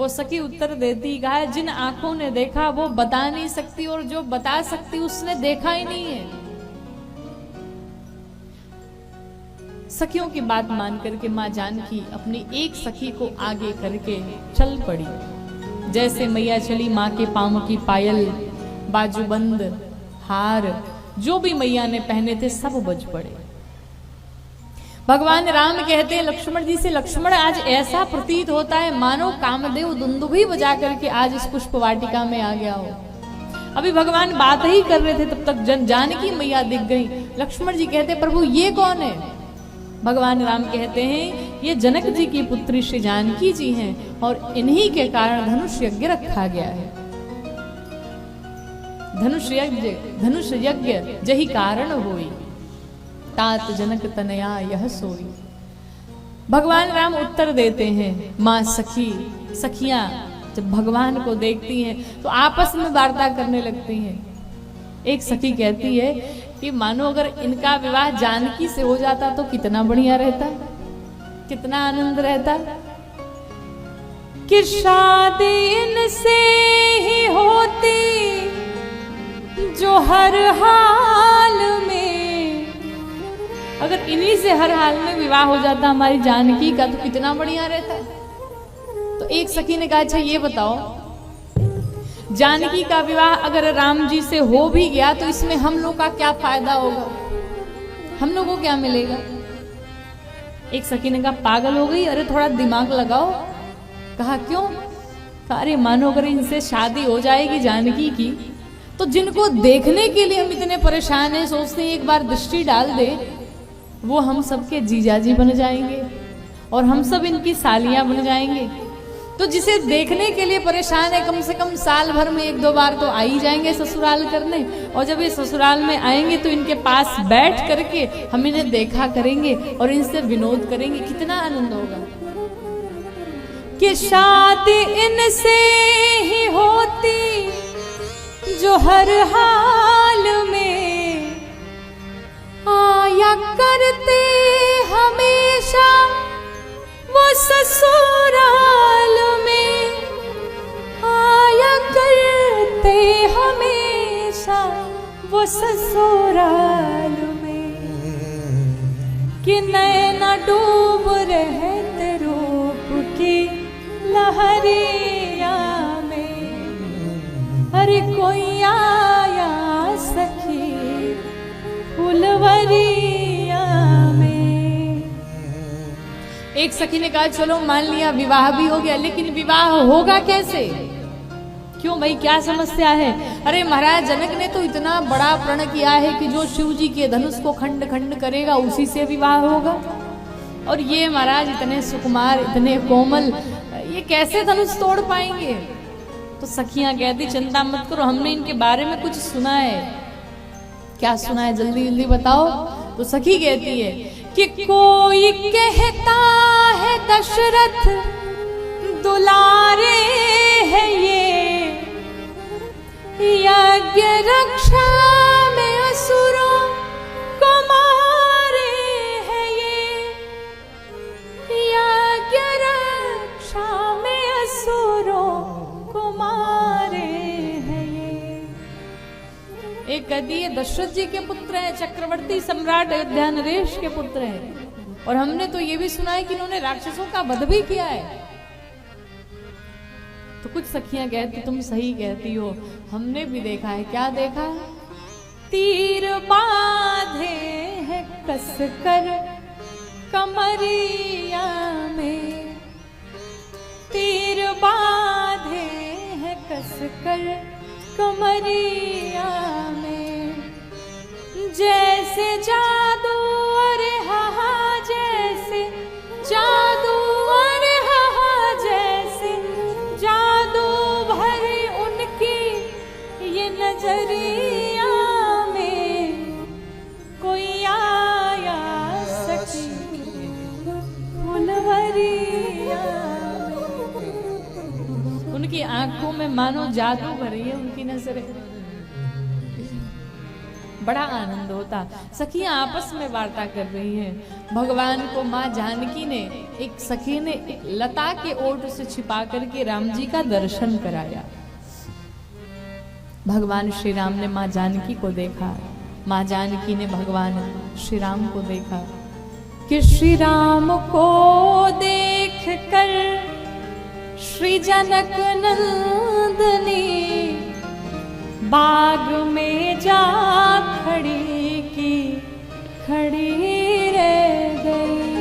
वो सखी उत्तर देती, कहा जिन आंखों ने देखा वो बता नहीं सकती, और जो बता सकती उसने देखा ही नहीं है। सखियों की बात मान करके माँ जानकी अपनी एक सखी को आगे करके चल पड़ी। जैसे मैया चली, माँ के पांव की पायल, बाजूबंद, हार, जो भी मैया ने पहने थे सब बज पड़े। भगवान राम कहते हैं लक्ष्मण जी से, लक्ष्मण आज ऐसा प्रतीत होता है मानो कामदेव दुंदुभी बजा करके आज इस पुष्प वाटिका में आ गया हो। अभी भगवान बात ही कर रहे थे, तब तक जानकी मैया दिख गई। लक्ष्मण जी कहते प्रभु ये कौन है? भगवान राम कहते हैं ये जनक जी की पुत्री श्री जानकी जी हैं, और इन्हीं के कारण धनुष यज्ञ रखा गया है। धनुष यज्ञ जही कारण होई, तात जनक तनया यह सोई। भगवान राम उत्तर देते हैं, माँ सखी, सखियां जब भगवान को देखती हैं तो आपस में वार्ता करने लगती हैं। एक सखी कहती है कि मानो अगर इनका विवाह जानकी से हो जाता तो कितना बढ़िया रहता, कितना आनंद रहता। कि शादी इनसे ही होती जो हर हाल में, अगर इन्हीं से हर हाल में विवाह हो जाता हमारी जानकी का तो कितना बढ़िया रहता। तो एक सखी ने कहा अच्छा ये बताओ, जानकी का विवाह अगर राम जी से हो भी गया तो इसमें हम लोग का क्या फायदा होगा, हम लोग को क्या मिलेगा? एक सखी ने कहा पागल हो गई, अरे थोड़ा दिमाग लगाओ। कहा क्यों? कहा अरे मानो अगर इनसे शादी हो जाएगी जानकी की, तो जिनको देखने के लिए हम इतने परेशान हैं, सोचते हैं एक बार दृष्टि डाल दे, वो हम सबके जीजाजी बन जाएंगे और हम सब इनकी सालियां बन जाएंगे। तो जिसे देखने के लिए परेशान है, कम से कम साल भर में एक दो बार तो आ ही जाएंगे ससुराल करने, और जब ये ससुराल में आएंगे तो इनके पास बैठ करके हम इन्हें देखा करेंगे और इनसे विनोद करेंगे, कितना आनंद होगा। कि शादी इनसे ही होती जो हर हाल में आया करते हमेशा वो ससुराल में, आया करते हमेशा वो ससुराल में। कि नैना डूब रहते रूप की लहरिया में, अरे कोई आया सखी फुलवरिया में। एक सखी ने कहा चलो मान लिया विवाह भी हो गया, लेकिन विवाह होगा कैसे? क्यों भाई क्या समस्या है? अरे महाराज जनक ने तो इतना बड़ा प्रण किया है कि जो शिव जी के धनुष को खंड खंड करेगा उसी से विवाह होगा, और ये महाराज इतने सुकुमार, इतने कोमल, ये कैसे धनुष तोड़ पाएंगे? तो सखियां कहती चिंता मत करो, हमने इनके बारे में कुछ सुना है। क्या सुना है जल्दी जल्दी बताओ। तो सखी कहती है कि कोई कहता है दशरथ दुलारे है ये, यज्ञ रक्षा में असुरों को मारे है ये, यज्ञ रक्षा में असुरों को मारे है ये। एक कहती है दशरथ जी के पुत्र हैं, चक्रवर्ती सम्राट अयोध्या नरेश के पुत्र हैं, और हमने तो ये भी सुना है कि इन्होंने राक्षसों का वध भी किया है। तो कुछ सखियां कहती तुम सही कहती हो, हमने भी देखा है। क्या देखा? तीर बांधे हैं कसकर कमरिया में, तीर बांधे हैं कसकर कमरिया में। जैसे जादू अरे हा, जैसे जादू अरे हा, जैसे जादू भरे उनकी ये नजरिया में, कोई आया सखी फुलवरिया। उनकी आंखों में मानो जादू भरी है उनकी नजरें। बड़ा आनंद होता। सखियां आपस में वार्ता कर रही हैं। भगवान को माँ जानकी ने, एक सखी ने एक लता के ओट से छिपा करके राम जी का दर्शन कराया। भगवान श्री राम ने माँ जानकी को देखा, माँ जानकी ने भगवान श्री राम को देखा कि श्री राम को देख कर श्री जनक नंदनी बाग में जा खड़ी की खड़ी रह गई।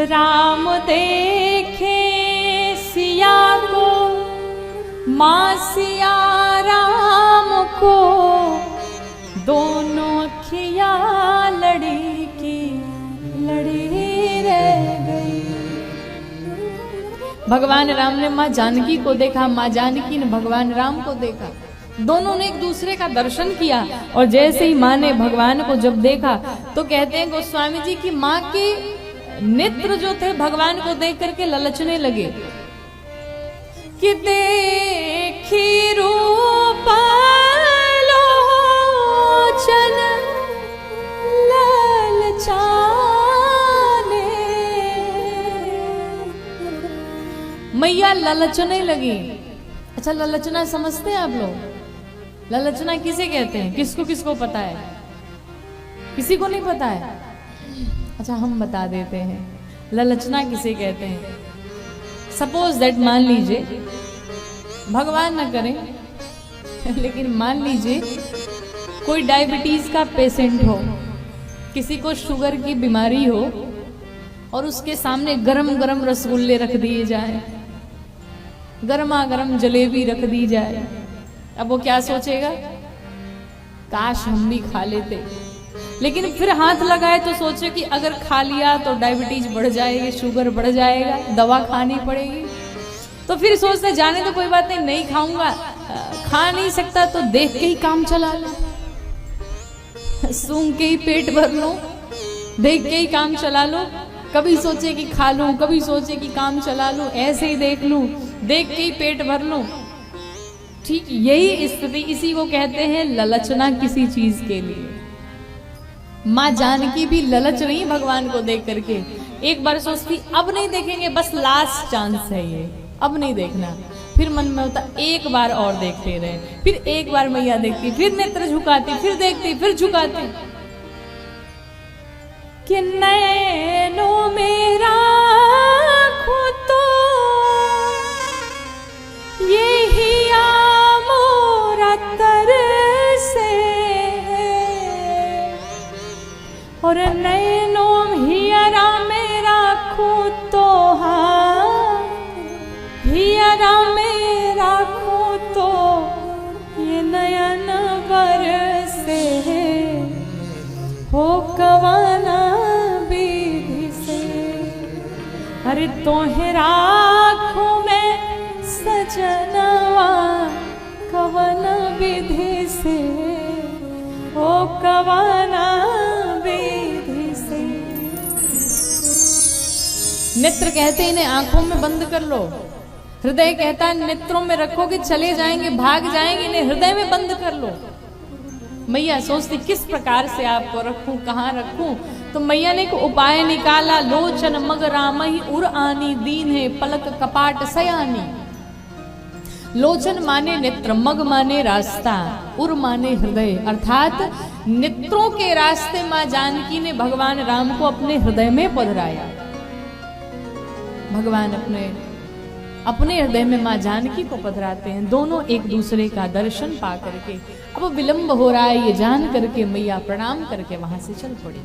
राम देखे सिया को, माँ सिया राम को, दोनों अखियाँ लड़ी की लड़ी रह गई। भगवान राम ने माँ जानकी को देखा, माँ जानकी ने भगवान राम को देखा। दोनों ने एक दूसरे का दर्शन किया और जैसे ही माँ ने भगवान को जब देखा तो कहते हैं गोस्वामी जी की माँ के नेत्र जो थे भगवान को देख करके ललचने लगे कि देखी रूप लोचन ललचाने। मैया ललचने लगी। अच्छा, ललचना समझते हैं आप लोग? ललचना किसे कहते हैं? किसको किसको पता है? किसी को नहीं पता है? अच्छा, हम बता देते हैं ललचना किसे कहते हैं। सपोज दैट, मान लीजिए, भगवान न करें लेकिन मान लीजिए कोई डायबिटीज का पेशेंट हो, किसी को शुगर की बीमारी हो और उसके सामने गरम गरम रसगुल्ले रख दिए जाए, गरमा गरम जलेबी रख दी जाए। अब वो क्या सोचेगा? काश हम भी खा लेते। लेकिन फिर हाथ लगाए तो सोचे कि अगर खा लिया तो डायबिटीज बढ़ जाएगी, शुगर बढ़ जाएगा, दवा खानी पड़ेगी। तो फिर सोचते जाने तो कोई बात नहीं, नहीं खाऊंगा, खा नहीं सकता तो देख के ही काम चला लो, सूंघ के ही पेट भर लो, देख के ही काम चला लो। कभी सोचे कि खा लूं, कभी सोचे कि काम चला लूं, ऐसे ही देख लूं, देख के ही पेट भर लूं। ठीक यही स्थिति, इसी को कहते हैं ललचना किसी चीज के लिए। माँ जानकी भी ललच रही भगवान को देख करके। एक बार सोचती अब नहीं देखेंगे, बस लास्ट चांस है ये, अब नहीं देखना। फिर मन में होता एक बार और देखते रहे, फिर एक बार मैया देखती, फिर नेत्र झुकाती, फिर देखती, फिर झुकाती कि नैनों में राखूं तो यही मोरा तरसे, और नैनों हियरा में राखूं तो हाँ हियरा में राखूं तो ये नयन बरसे, हो कवाना विधि से। अरे तोहे राखूं मैं सजनवा, कवन विधि से, हो कवाना विधि से। नेत्र कहते इन्हें आंखों में बंद कर लो, हृदय कहता है नेत्रों में रखोगे चले जाएंगे, भाग जाएंगे, इन्हें हृदय में बंद कर लो। मैया सोचती किस प्रकार से आपको रखूं, कहाँ रखूं। तो मैया ने एक उपाय निकाला, लोचन मग रामहि उर आनी, दीन है पलक कपाट सयानी। लोचन माने नेत्र, मग माने रास्ता, उर माने हृदय, अर्थात नेत्रों के रास्ते माँ जानकी ने भगवान राम को अपने हृदय में पधराया। भगवान अपने हृदय में माँ जानकी को पधराते हैं। दोनों एक दूसरे का दर्शन पा करके, अब विलंब हो रहा है ये जान करके मैया प्रणाम करके वहां से चल पड़ी।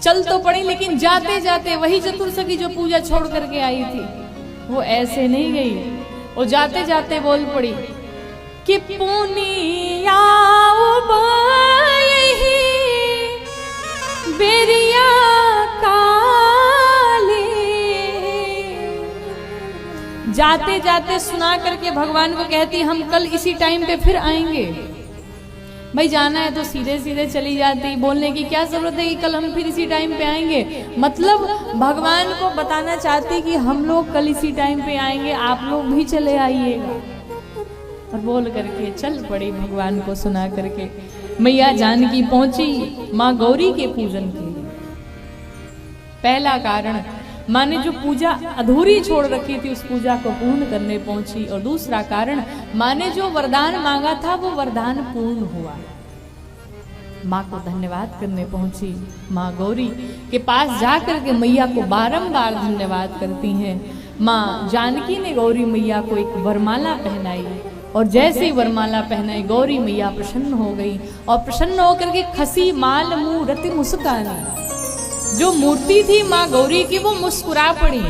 चल तो पड़ी, लेकिन जाते जाते वही चतुर्सखी जो पूजा छोड़ करके आई थी वो ऐसे नहीं गई। वो जाते जाते बोल पड़ी कि पुनिया बेरिया काली। जाते जाते सुना करके भगवान को कहती हम कल इसी टाइम पे फिर आएंगे। भाई जाना है तो सीधे सीधे चली जाती, बोलने की क्या जरूरत है कि कल हम फिर इसी टाइम पे आएंगे। मतलब भगवान को बताना चाहती कि हम लोग कल इसी टाइम पे आएंगे, आप लोग भी चले आइएगा। और बोल करके चल पड़ी भगवान को सुना करके। मैया जानकी पहुंची माँ गौरी के पूजन के लिए। पहला कारण, माँ ने जो पूजा अधूरी छोड़ रखी थी उस पूजा को पूर्ण करने पहुंची। और दूसरा कारण, माँ ने जो वरदान मांगा था वो वरदान पूर्ण हुआ। माँ को धन्यवाद करने पहुंची। माँ गौरी के पास जाकर के मैया को बारंबार धन्यवाद करती हैं। माँ जानकी ने गौरी मैया को एक वरमाला पहनाई और जैसे ही वरमाला पहनाई गौरी मैया प्रसन्न हो गई और प्रसन्न होकर के खसी माल मुंह रति मुस्कानी, जो मूर्ति थी माँ गौरी की वो मुस्कुरा पड़ी,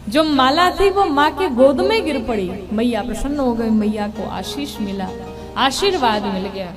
जो माला थी वो माँ के गोद में गिर पड़ी। मैया प्रसन्न हो गई, मैया को आशीष मिला, आशीर्वाद मिल गया।